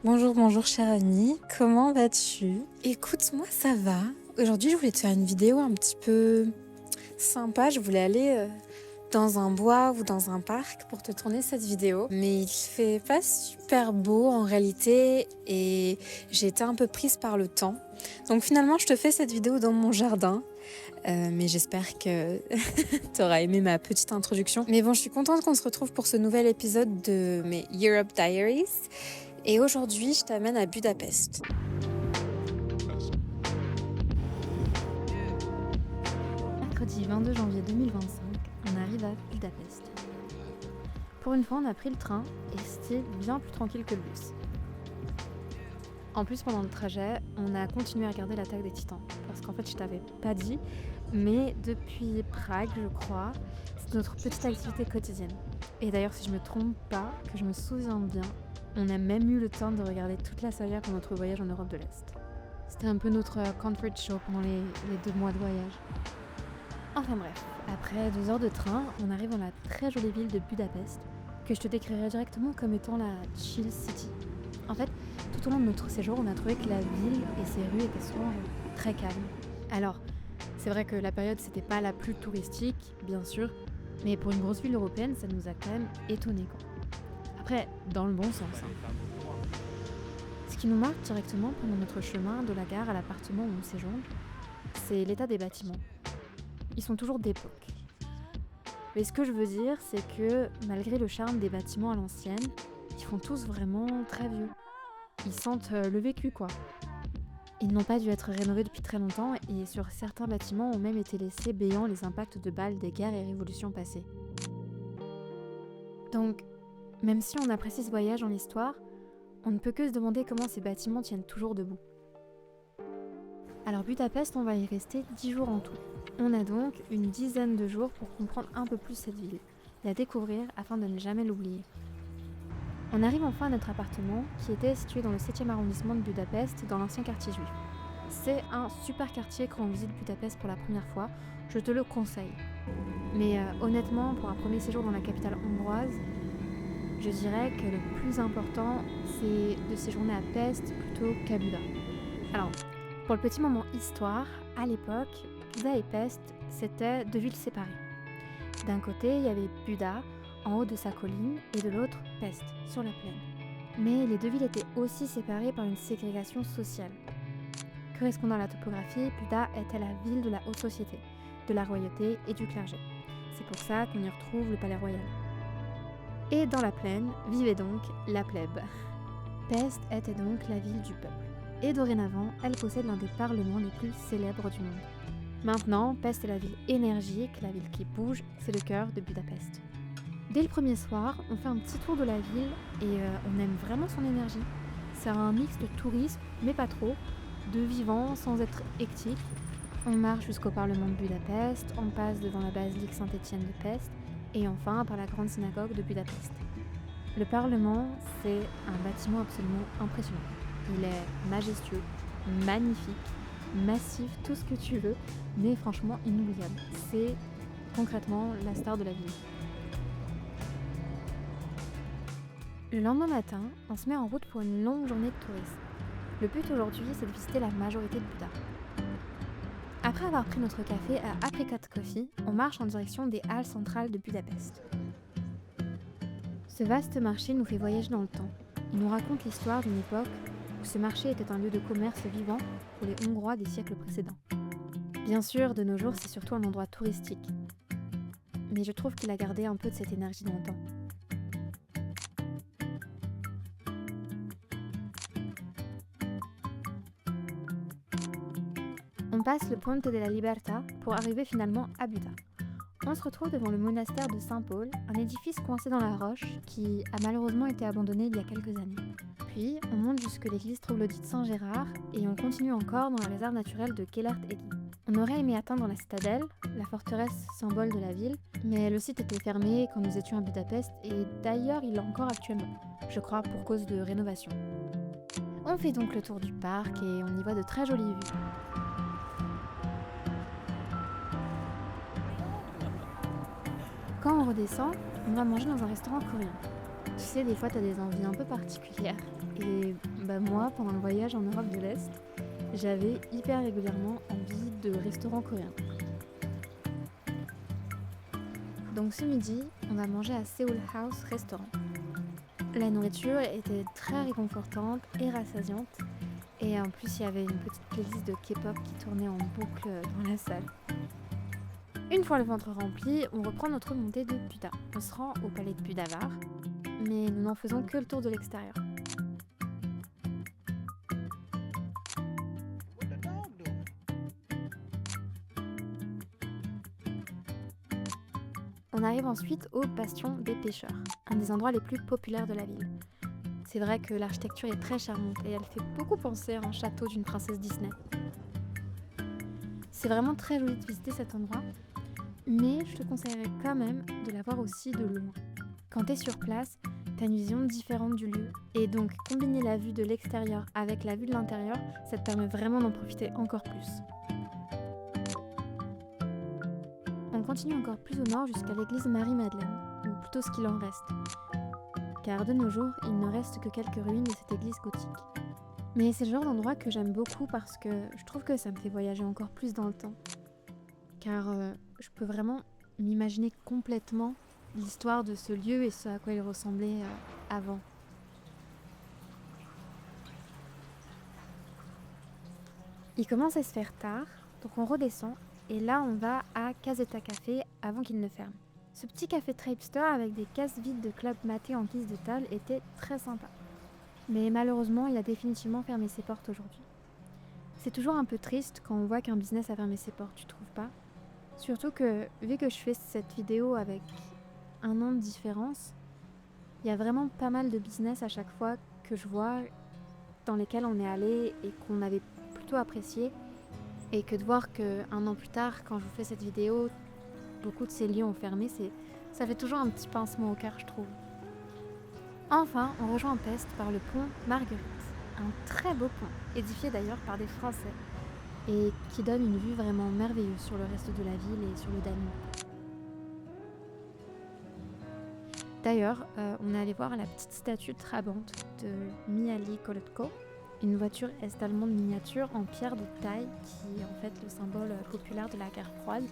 Bonjour, bonjour chère amie, comment vas-tu? Écoute, moi ça va. Aujourd'hui je voulais te faire une vidéo un petit peu sympa. Je voulais aller dans un bois ou dans un parc pour te tourner cette vidéo. Mais il fait pas super beau en réalité et j'ai été un peu prise par le temps. Donc finalement je te fais cette vidéo dans mon jardin. Mais j'espère que tu auras aimé ma petite introduction. Mais bon, je suis contente qu'on se retrouve pour ce nouvel épisode de mes Europe Diaries. Et aujourd'hui, je t'amène à Budapest. Mercredi 22 janvier 2025, on arrive à Budapest. Pour une fois, on a pris le train et c'était bien plus tranquille que le bus. En plus, pendant le trajet, on a continué à regarder l'attaque des Titans. Parce qu'en fait, je t'avais pas dit, mais depuis Prague, je crois, c'est notre petite activité quotidienne. Et d'ailleurs, si je me trompe pas, que je me souviens bien, on a même eu le temps de regarder toute la saga pour notre voyage en Europe de l'Est. C'était un peu notre comfort show pendant les 2 mois de voyage. Enfin bref, après 2 heures de train, on arrive dans la très jolie ville de Budapest, que je te décrirai directement comme étant la chill city. En fait, tout au long de notre séjour, on a trouvé que la ville et ses rues étaient souvent très calmes. Alors, c'est vrai que la période c'était pas la plus touristique, bien sûr, mais pour une grosse ville européenne, ça nous a quand même étonnés quoi. Après, dans le bon sens. Ce qui nous marque directement pendant notre chemin de la gare à l'appartement où on séjourne, c'est l'état des bâtiments. Ils sont toujours d'époque. Mais ce que je veux dire, c'est que malgré le charme des bâtiments à l'ancienne, ils font tous vraiment très vieux. Ils sentent le vécu quoi. Ils n'ont pas dû être rénovés depuis très longtemps et sur certains bâtiments ont même été laissés béants les impacts de balles des guerres et révolutions passées. Donc, même si on apprécie ce voyage en histoire, on ne peut que se demander comment ces bâtiments tiennent toujours debout. Alors Budapest, on va y rester 10 jours en tout. On a donc une dizaine de jours pour comprendre un peu plus cette ville, la découvrir afin de ne jamais l'oublier. On arrive enfin à notre appartement qui était situé dans le 7e arrondissement de Budapest, dans l'ancien quartier juif. C'est un super quartier quand on visite Budapest pour la première fois, je te le conseille. Mais honnêtement, pour un premier séjour dans la capitale hongroise, je dirais que le plus important, c'est de séjourner à Pest plutôt qu'à Buda. Alors, pour le petit moment histoire, à l'époque, Buda et Pest, c'était 2 villes séparées. D'un côté, il y avait Buda, en haut de sa colline, et de l'autre, Pest, sur la plaine. Mais les 2 villes étaient aussi séparées par une ségrégation sociale. Correspondant à la topographie, Buda était la ville de la haute société, de la royauté et du clergé. C'est pour ça qu'on y retrouve le palais royal. Et dans la plaine vivait donc la plèbe. Pest était donc la ville du peuple. Et dorénavant, elle possède l'un des parlements les plus célèbres du monde. Maintenant, Pest est la ville énergique, la ville qui bouge, c'est le cœur de Budapest. Dès le premier soir, on fait un petit tour de la ville et on aime vraiment son énergie. C'est un mix de tourisme, mais pas trop, de vivant sans être hectique. On marche jusqu'au parlement de Budapest, on passe devant la basilique Saint-Étienne de Pest, et enfin par la grande synagogue de Budapest. Le Parlement, c'est un bâtiment absolument impressionnant. Il est majestueux, magnifique, massif, tout ce que tu veux, mais franchement inoubliable. C'est concrètement la star de la ville. Le lendemain matin, on se met en route pour une longue journée de tourisme. Le but aujourd'hui, c'est de visiter la majorité de Buda. Après avoir pris notre café à Apricot Coffee, on marche en direction des halles centrales de Budapest. Ce vaste marché nous fait voyager dans le temps. Il nous raconte l'histoire d'une époque où ce marché était un lieu de commerce vivant pour les Hongrois des siècles précédents. Bien sûr, de nos jours, c'est surtout un endroit touristique. Mais je trouve qu'il a gardé un peu de cette énergie d'antan. On passe le Ponte della Libertà pour arriver finalement à Buda. On se retrouve devant le monastère de Saint-Paul, un édifice coincé dans la roche qui a malheureusement été abandonné il y a quelques années. Puis, on monte jusque l'église troglodyte Saint-Gérard et on continue encore dans la réserve naturelle de Gellert-Hegy. On aurait aimé atteindre la citadelle, la forteresse symbole de la ville, mais le site était fermé quand nous étions à Budapest et d'ailleurs il l'est encore actuellement, je crois pour cause de rénovation. On fait donc le tour du parc et on y voit de très jolies vues. Quand on redescend, on va manger dans un restaurant coréen. Tu sais, des fois, t'as des envies un peu particulières. Et moi, pendant le voyage en Europe de l'Est, j'avais hyper régulièrement envie de restaurants coréens. Donc ce midi, on va manger à Seoul House Restaurant. La nourriture était très réconfortante et rassasiante. Et en plus, il y avait une petite playlist de K-pop qui tournait en boucle dans la salle. Une fois le ventre rempli, on reprend notre montée de Buda. On se rend au palais de Budavar, mais nous n'en faisons que le tour de l'extérieur. On arrive ensuite au Bastion des Pêcheurs, un des endroits les plus populaires de la ville. C'est vrai que l'architecture est très charmante et elle fait beaucoup penser à un château d'une princesse Disney. C'est vraiment très joli de visiter cet endroit, mais je te conseillerais quand même de la voir aussi de loin. Quand tu es sur place, tu as une vision différente du lieu, et donc combiner la vue de l'extérieur avec la vue de l'intérieur, ça te permet vraiment d'en profiter encore plus. On continue encore plus au nord jusqu'à l'église Marie-Madeleine, ou plutôt ce qu'il en reste. Car de nos jours, il ne reste que quelques ruines de cette église gothique. Mais c'est le genre d'endroit que j'aime beaucoup parce que je trouve que ça me fait voyager encore plus dans le temps. Car je peux vraiment m'imaginer complètement l'histoire de ce lieu et ce à quoi il ressemblait avant. Il commence à se faire tard, donc on redescend et là on va à Caseta Café avant qu'il ne ferme. Ce petit café très hipster avec des caisses vides de club maté en guise de table était très sympa. Mais malheureusement, il a définitivement fermé ses portes aujourd'hui. C'est toujours un peu triste quand on voit qu'un business a fermé ses portes, tu trouves pas ? Surtout que, vu que je fais cette vidéo avec un an de différence, il y a vraiment pas mal de business à chaque fois que je vois dans lesquels on est allé et qu'on avait plutôt apprécié. Et que de voir qu'un an plus tard, quand je vous fais cette vidéo, beaucoup de ces lieux ont fermé, ça fait toujours un petit pincement au cœur, je trouve. Enfin, on rejoint Pest par le pont Marguerite, un très beau pont, édifié d'ailleurs par des Français, et qui donne une vue vraiment merveilleuse sur le reste de la ville et sur le Danube. D'ailleurs, on est allé voir la petite statue trabante de Mihaly Kolotko, une voiture est-allemande miniature en pierre de taille qui est en fait le symbole populaire de la guerre froide.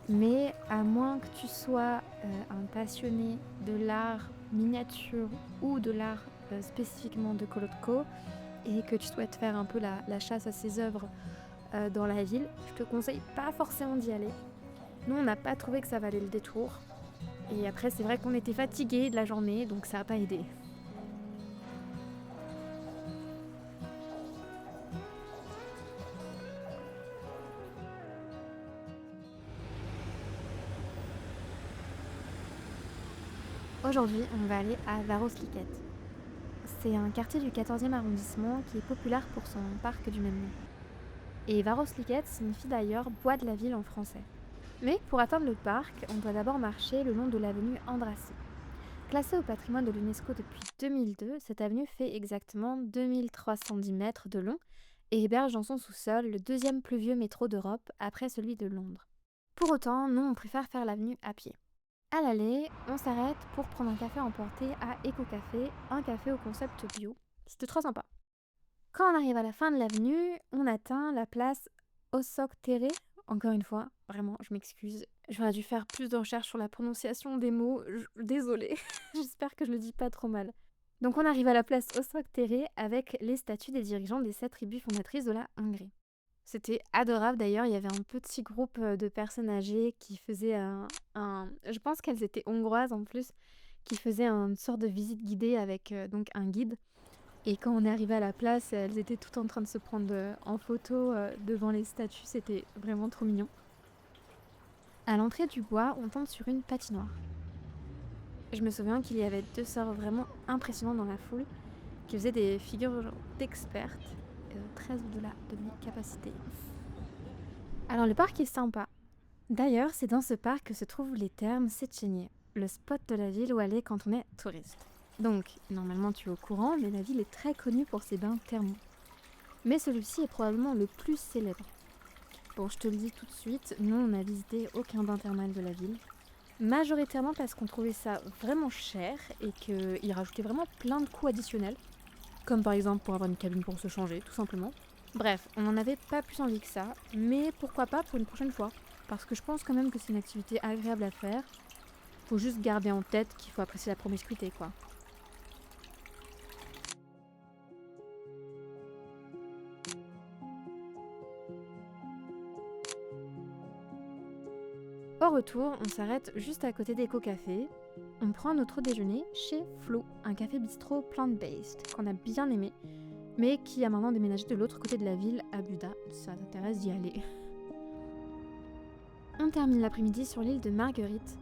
Mais à moins que tu sois un passionné de l'art miniature ou de l'art spécifiquement de Kolotko et que tu souhaites faire un peu la chasse à ses œuvres dans la ville, je te conseille pas forcément d'y aller. Nous, on n'a pas trouvé que ça valait le détour. Et après, c'est vrai qu'on était fatigués de la journée, donc ça n'a pas aidé. Aujourd'hui, on va aller à Varosliket. C'est un quartier du 14e arrondissement qui est populaire pour son parc du même nom. Et Varosliket signifie d'ailleurs bois de la ville en français. Mais pour atteindre le parc, on doit d'abord marcher le long de l'avenue Andrassy. Classée au patrimoine de l'UNESCO depuis 2002, cette avenue fait exactement 2310 mètres de long et héberge dans son sous-sol le deuxième plus vieux métro d'Europe après celui de Londres. Pour autant, nous on préfère faire l'avenue à pied. À l'aller, on s'arrête pour prendre un café emporté à Eco Café, un café au concept bio. C'était trop sympa. Quand on arrive à la fin de l'avenue, on atteint la place Osok Tere. Encore une fois, vraiment, je m'excuse. J'aurais dû faire plus de recherches sur la prononciation des mots. Désolée, j'espère que je le dis pas trop mal. Donc on arrive à la place Osok Tere avec les statues des dirigeants des 7 tribus fondatrices de la Hongrie. C'était adorable d'ailleurs, il y avait un petit groupe de personnes âgées qui faisaient je pense qu'elles étaient hongroises en plus, qui faisaient une sorte de visite guidée avec donc un guide. Et quand on est arrivé à la place, elles étaient toutes en train de se prendre en photo devant les statues, c'était vraiment trop mignon. À l'entrée du bois, on tombe sur une patinoire. Je me souviens qu'il y avait 2 sœurs vraiment impressionnantes dans la foule, qui faisaient des figures d'expertes, très au-delà de mes capacités. Alors le parc est sympa. D'ailleurs, c'est dans ce parc que se trouvent les thermes Széchenyi, le spot de la ville où aller quand on est touriste. Donc, normalement tu es au courant, mais la ville est très connue pour ses bains thermaux. Mais celui-ci est probablement le plus célèbre. Bon, je te le dis tout de suite, nous on n'a visité aucun bain thermal de la ville. Majoritairement parce qu'on trouvait ça vraiment cher et qu'il rajoutait vraiment plein de coûts additionnels. comme par exemple pour avoir une cabine pour se changer, tout simplement. Bref, on n'en avait pas plus envie que ça, mais pourquoi pas pour une prochaine fois, parce que je pense quand même que c'est une activité agréable à faire. Faut juste garder en tête qu'il faut apprécier la promiscuité, quoi. Au retour, on s'arrête juste à côté d'Eco-Café. On prend notre déjeuner chez Flo, un café bistrot plant-based qu'on a bien aimé, mais qui a maintenant déménagé de l'autre côté de la ville, à Buda, si ça t'intéresse d'y aller. On termine l'après-midi sur l'île de Marguerite.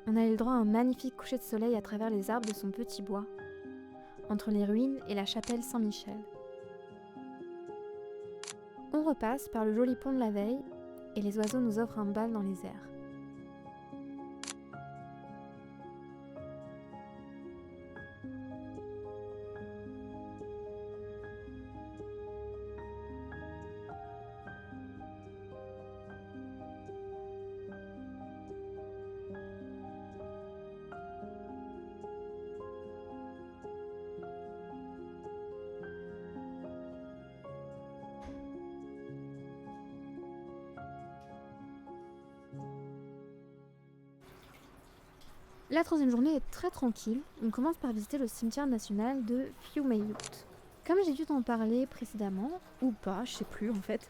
On a eu le droit à un magnifique coucher de soleil à travers les arbres de son petit bois, entre les ruines et la chapelle Saint-Michel. On repasse par le joli pont de la veille et les oiseaux nous offrent un bal dans les airs. La troisième journée est très tranquille. On commence par visiter le cimetière national de Fiumeut. Comme j'ai dû t'en parler précédemment, ou pas, je sais plus en fait,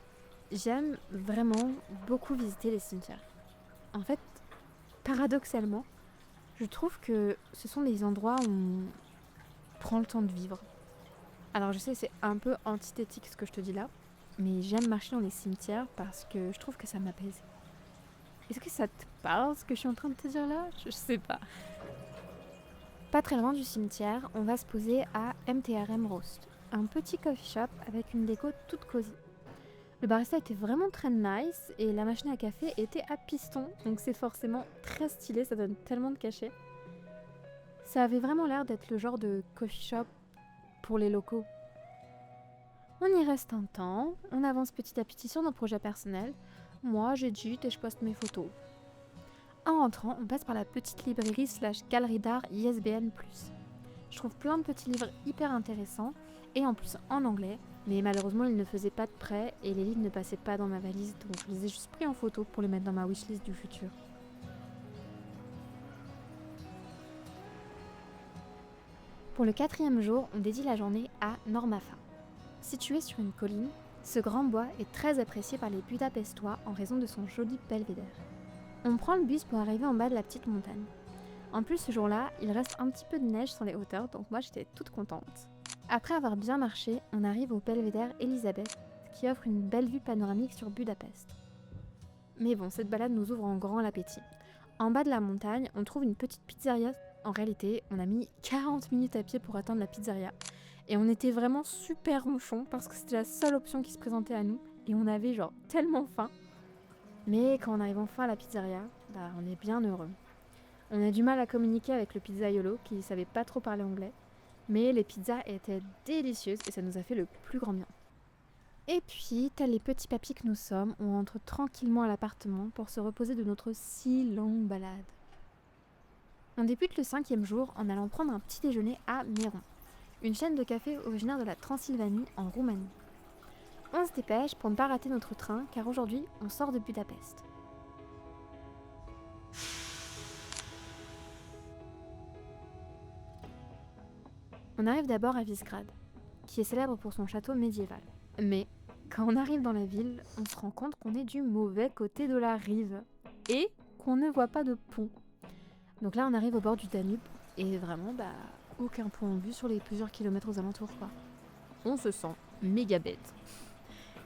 j'aime vraiment beaucoup visiter les cimetières. En fait, paradoxalement, je trouve que ce sont les endroits où on prend le temps de vivre. Alors je sais, c'est un peu antithétique ce que je te dis là, mais j'aime marcher dans les cimetières parce que je trouve que ça m'apaise. Est-ce que ça te parle ce que je suis en train de te dire là? Je sais pas. Pas très loin du cimetière, on va se poser à MTRM Roast, un petit coffee shop avec une déco toute cosy. Le barista était vraiment très nice et la machine à café était à piston, donc c'est forcément très stylé, ça donne tellement de cachet. Ça avait vraiment l'air d'être le genre de coffee shop pour les locaux. On y reste un temps, on avance petit à petit sur nos projets personnels. Moi, j'édite et je poste mes photos. En rentrant, on passe par la petite librairie / galerie d'art ISBN+. Je trouve plein de petits livres hyper intéressants et en plus en anglais, mais malheureusement ils ne faisaient pas de prêt et les livres ne passaient pas dans ma valise, donc je les ai juste pris en photo pour les mettre dans ma wishlist du futur. Pour le 4e jour, on dédie la journée à Normafa. Situé sur une colline, ce grand bois est très apprécié par les Budapestois en raison de son joli belvédère. On prend le bus pour arriver en bas de la petite montagne. En plus, ce jour-là, il reste un petit peu de neige sur les hauteurs, donc moi j'étais toute contente. Après avoir bien marché, on arrive au belvédère Elisabeth, qui offre une belle vue panoramique sur Budapest. Mais bon, cette balade nous ouvre en grand l'appétit. En bas de la montagne, on trouve une petite pizzeria. En réalité, on a mis 40 minutes à pied pour atteindre la pizzeria. Et on était vraiment super ronchons parce que c'était la seule option qui se présentait à nous. Et on avait genre tellement faim. Mais quand on arrive enfin à la pizzeria, on est bien heureux. On a du mal à communiquer avec le pizzaiolo qui savait pas trop parler anglais. Mais les pizzas étaient délicieuses et ça nous a fait le plus grand bien. Et puis, tels les petits papis que nous sommes, on rentre tranquillement à l'appartement pour se reposer de notre si longue balade. On débute le 5e jour en allant prendre un petit déjeuner à Méron, une chaîne de café originaire de la Transylvanie en Roumanie. On se dépêche pour ne pas rater notre train car aujourd'hui on sort de Budapest. On arrive d'abord à Visegrad, qui est célèbre pour son château médiéval. Mais quand on arrive dans la ville, on se rend compte qu'on est du mauvais côté de la rive et qu'on ne voit pas de pont. Donc là on arrive au bord du Danube et vraiment aucun point de vue sur les plusieurs kilomètres aux alentours quoi. On se sent méga bête.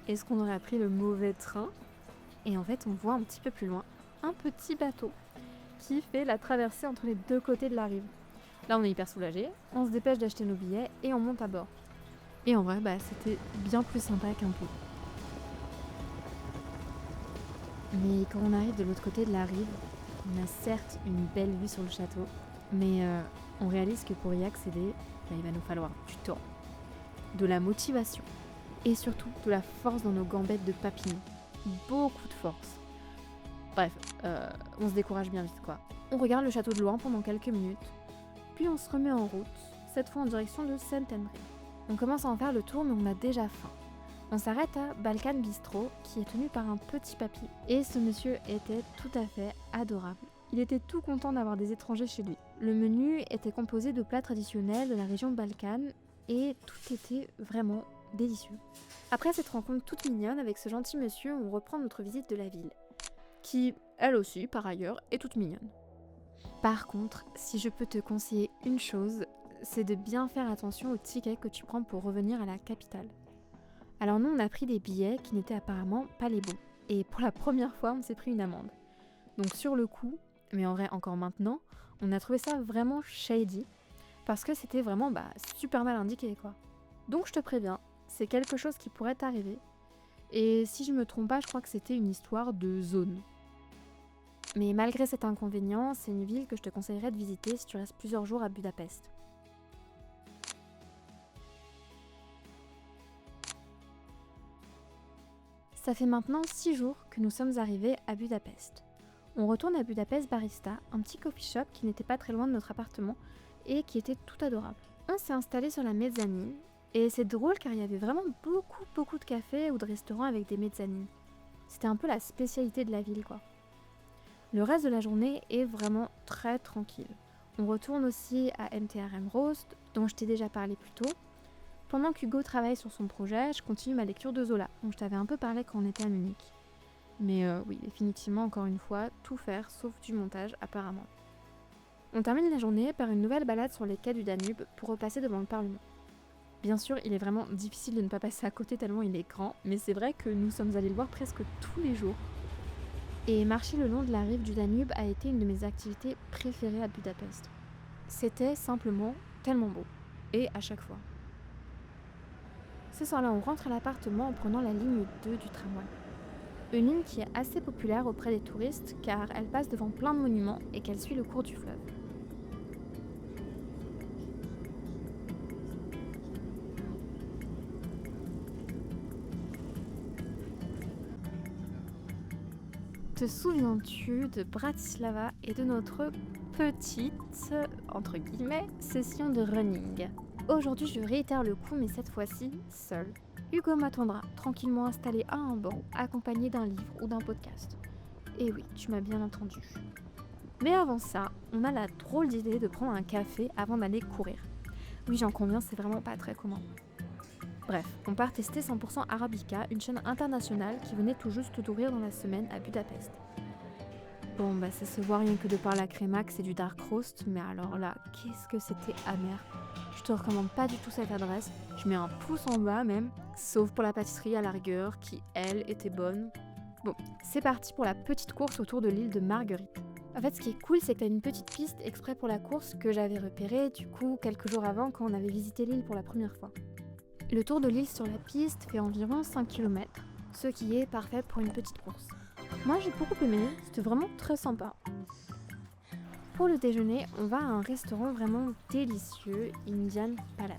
Est-ce qu'on aurait pris le mauvais train? Et en fait on voit un petit peu plus loin un petit bateau qui fait la traversée entre les deux côtés de la rive. Là on est hyper soulagés, on se dépêche d'acheter nos billets et on monte à bord. Et en vrai c'était bien plus sympa qu'un pont. Mais quand on arrive de l'autre côté de la rive, on a certes une belle vue sur le château, mais on réalise que pour y accéder, il va nous falloir du temps, de la motivation et surtout de la force dans nos gambettes de papillon. Beaucoup de force. Bref, on se décourage bien vite quoi. On regarde le château de loin pendant quelques minutes, puis on se remet en route, cette fois en direction de Saint-Henri. On commence à en faire le tour mais on a déjà faim. On s'arrête à Balkan Bistro qui est tenu par un petit papy et ce monsieur était tout à fait adorable. Il était tout content d'avoir des étrangers chez lui. Le menu était composé de plats traditionnels de la région Balkan et tout était vraiment délicieux. Après cette rencontre toute mignonne avec ce gentil monsieur, on reprend notre visite de la ville, qui, elle aussi, par ailleurs, est toute mignonne. Par contre, si je peux te conseiller une chose, c'est de bien faire attention aux tickets que tu prends pour revenir à la capitale. Alors nous, on a pris des billets qui n'étaient apparemment pas les bons. Et pour la première fois, on s'est pris une amende. Donc sur le coup, mais en vrai encore maintenant, on a trouvé ça vraiment shady, parce que c'était vraiment super mal indiqué quoi. Donc je te préviens, c'est quelque chose qui pourrait t'arriver. Et si je me trompe pas, je crois que c'était une histoire de zone. Mais malgré cet inconvénient, c'est une ville que je te conseillerais de visiter si tu restes plusieurs jours à Budapest. Ça fait maintenant 6 jours que nous sommes arrivés à Budapest. On retourne à Budapest Barista, un petit coffee shop qui n'était pas très loin de notre appartement et qui était tout adorable. On s'est installé sur la mezzanine et c'est drôle car il y avait vraiment beaucoup de cafés ou de restaurants avec des mezzanines. C'était un peu la spécialité de la ville quoi. Le reste de la journée est vraiment très tranquille. On retourne aussi à MTRM Roast, dont je t'ai déjà parlé plus tôt. Pendant qu'Hugo travaille sur son projet, je continue ma lecture de Zola, dont je t'avais un peu parlé quand on était à Munich. Mais oui, définitivement, encore une fois, tout faire sauf du montage apparemment. On termine la journée par une nouvelle balade sur les quais du Danube pour repasser devant le Parlement. Bien sûr, il est vraiment difficile de ne pas passer à côté tellement il est grand, mais c'est vrai que nous sommes allés le voir presque tous les jours. Et marcher le long de la rive du Danube a été une de mes activités préférées à Budapest. C'était simplement tellement beau, et à chaque fois. Ce soir-là, on rentre à l'appartement en prenant la ligne 2 du tramway. Une ligne qui est assez populaire auprès des touristes car elle passe devant plein de monuments et qu'elle suit le cours du fleuve. Te souviens-tu de Bratislava et de notre petite, entre guillemets, session de running? Aujourd'hui, je réitère le coup, mais cette fois-ci, seule. Hugo m'attendra, tranquillement installé à un banc, accompagné d'un livre ou d'un podcast. Et oui, tu m'as bien entendu. Mais avant ça, on a la drôle d'idée de prendre un café avant d'aller courir. Oui, j'en conviens, c'est vraiment pas très commun. Bref, on part tester 100% Arabica, une chaîne internationale qui venait tout juste d'ouvrir dans la semaine à Budapest. Bon, ça se voit rien que de par la crémax et du dark roast, mais alors là, qu'est-ce que c'était amer. Je te recommande pas du tout cette adresse, je mets un pouce en bas même, sauf pour la pâtisserie à la rigueur, qui elle était bonne. Bon, c'est parti pour la petite course autour de l'île de Marguerite. En fait, ce qui est cool, c'est que t'as une petite piste exprès pour la course que j'avais repérée, du coup, quelques jours avant quand on avait visité l'île pour la première fois. Le tour de l'île sur la piste fait environ 5 km, ce qui est parfait pour une petite course. Moi j'ai beaucoup aimé, c'était vraiment très sympa. Pour le déjeuner, on va à un restaurant vraiment délicieux, Indian Palate.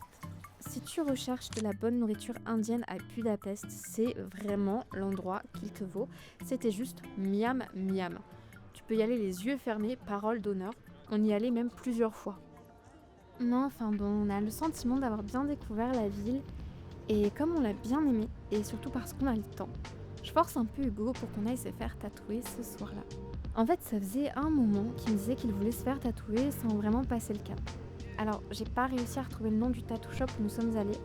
Si tu recherches de la bonne nourriture indienne à Budapest, c'est vraiment l'endroit qu'il te vaut. C'était juste miam miam. Tu peux y aller les yeux fermés, parole d'honneur. On y allait même plusieurs fois. Non, enfin bon, on a le sentiment d'avoir bien découvert la ville. Et comme on l'a bien aimé, et surtout parce qu'on a le temps, je force un peu Hugo pour qu'on aille se faire tatouer ce soir-là. En fait, ça faisait un moment qu'il me disait qu'il voulait se faire tatouer sans vraiment passer le cap. Alors, j'ai pas réussi à retrouver le nom du tattoo shop où nous sommes allés,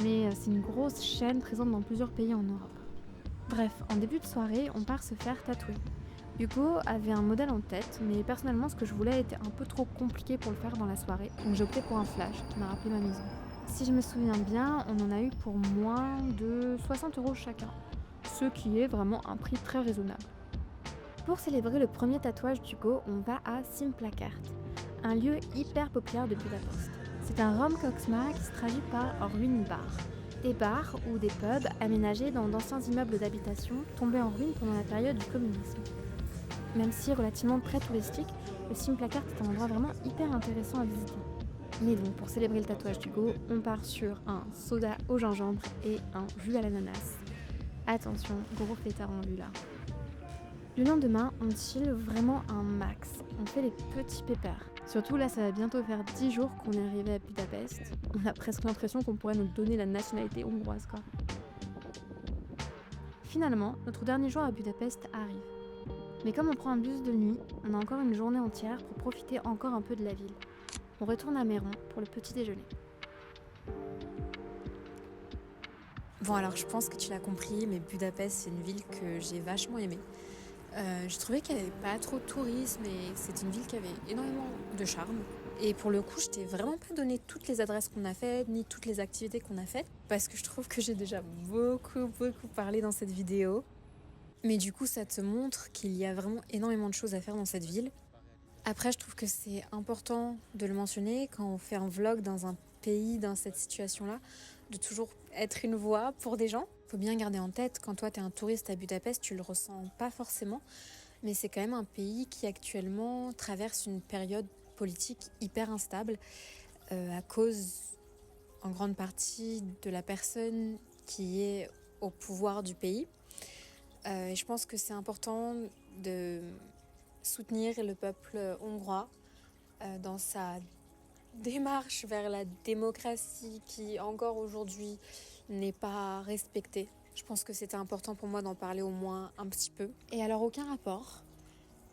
mais c'est une grosse chaîne présente dans plusieurs pays en Europe. Bref, en début de soirée, on part se faire tatouer. Hugo avait un modèle en tête, mais personnellement, ce que je voulais était un peu trop compliqué pour le faire dans la soirée, donc j'ai opté pour un flash qui m'a rappelé ma maison. Si je me souviens bien, on en a eu pour moins de 60 € chacun, ce qui est vraiment un prix très raisonnable. Pour célébrer le premier tatouage d'Hugo, on va à Simplakert, un lieu hyper populaire de Budapest. C'est un rom-coxma qui se traduit par ruine bar. Des bars ou des pubs aménagés dans d'anciens immeubles d'habitation tombés en ruine pendant la période du communisme. Même si relativement très touristique, le Simplakert est un endroit vraiment hyper intéressant à visiter. Mais donc, pour célébrer le tatouage d'Hugo, on part sur un soda au gingembre et un jus à l'ananas. Attention, gros fêtard en vue là. Le lendemain, on chill vraiment un max. On fait les petits pépères. Surtout là, ça va bientôt faire 10 jours qu'on est arrivé à Budapest. On a presque l'impression qu'on pourrait nous donner la nationalité hongroise, quoi. Finalement, notre dernier jour à Budapest arrive. Mais comme on prend un bus de nuit, on a encore une journée entière pour profiter encore un peu de la ville. On retourne à Méron pour le petit déjeuner. Bon, alors je pense que tu l'as compris, mais Budapest, c'est une ville que j'ai vachement aimée. Je trouvais qu'il n'y avait pas trop de tourisme et c'est une ville qui avait énormément de charme. Et pour le coup, je t'ai vraiment pas donné toutes les adresses qu'on a faites, ni toutes les activités qu'on a faites, parce que je trouve que j'ai déjà beaucoup parlé dans cette vidéo. Mais du coup, ça te montre qu'il y a vraiment énormément de choses à faire dans cette ville. Après, je trouve que c'est important de le mentionner quand on fait un vlog dans un pays, dans cette situation-là, de toujours être une voix pour des gens. Faut bien garder en tête, quand toi t'es un touriste à Budapest, tu le ressens pas forcément, mais c'est quand même un pays qui actuellement traverse une période politique hyper instable à cause en grande partie de la personne qui est au pouvoir du pays. Et je pense que c'est important de soutenir le peuple hongrois dans sa démarche vers la démocratie qui encore aujourd'hui n'est pas respectée. Je pense que c'était important pour moi d'en parler au moins un petit peu. Et alors aucun rapport,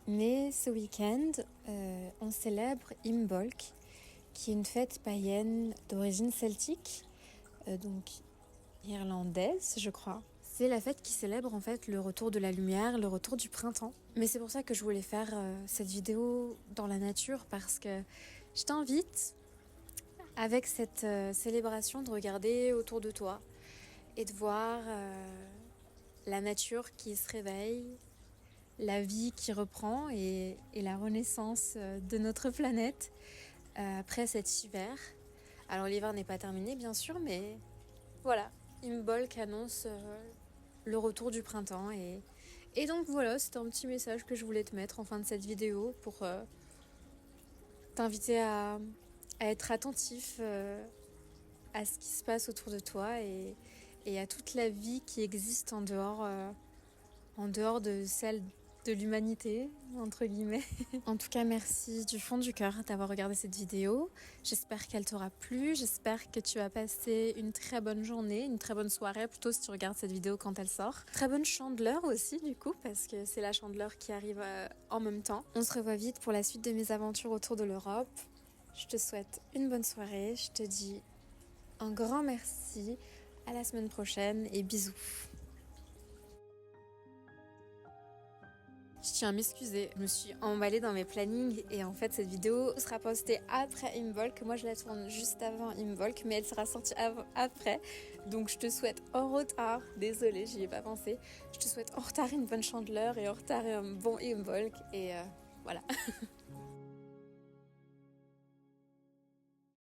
mais ce week-end on célèbre Imbolc, qui est une fête païenne d'origine celtique, donc irlandaise je crois. C'est la fête qui célèbre en fait le retour de la lumière, le retour du printemps. Mais c'est pour ça que je voulais faire cette vidéo dans la nature, parce que je t'invite, avec cette célébration, de regarder autour de toi et de voir la nature qui se réveille, la vie qui reprend et la renaissance de notre planète après cet hiver. Alors l'hiver n'est pas terminé bien sûr, mais voilà, Imbolc annonce le retour du printemps et donc voilà, c'était un petit message que je voulais te mettre en fin de cette vidéo pour t'inviter à être attentif à ce qui se passe autour de toi et à toute la vie qui existe en dehors de celle de l'humanité, entre guillemets. En tout cas, merci du fond du cœur d'avoir regardé cette vidéo. J'espère qu'elle t'aura plu, j'espère que tu as passé une très bonne journée, une très bonne soirée plutôt si tu regardes cette vidéo quand elle sort. Très bonne chandeleur aussi du coup, parce que c'est la chandeleur qui arrive en même temps. On se revoit vite pour la suite de mes aventures autour de l'Europe. Je te souhaite une bonne soirée, je te dis un grand merci, à la semaine prochaine et bisous. Je tiens à m'excuser, je me suis emballée dans mes plannings et en fait cette vidéo sera postée après Imbolc. Moi je la tourne juste avant Imbolc, mais elle sera sortie après. Donc je te souhaite en retard, désolée j'y ai pas pensé, je te souhaite en retard une bonne chandeleur et en retard un bon Imbolc et voilà.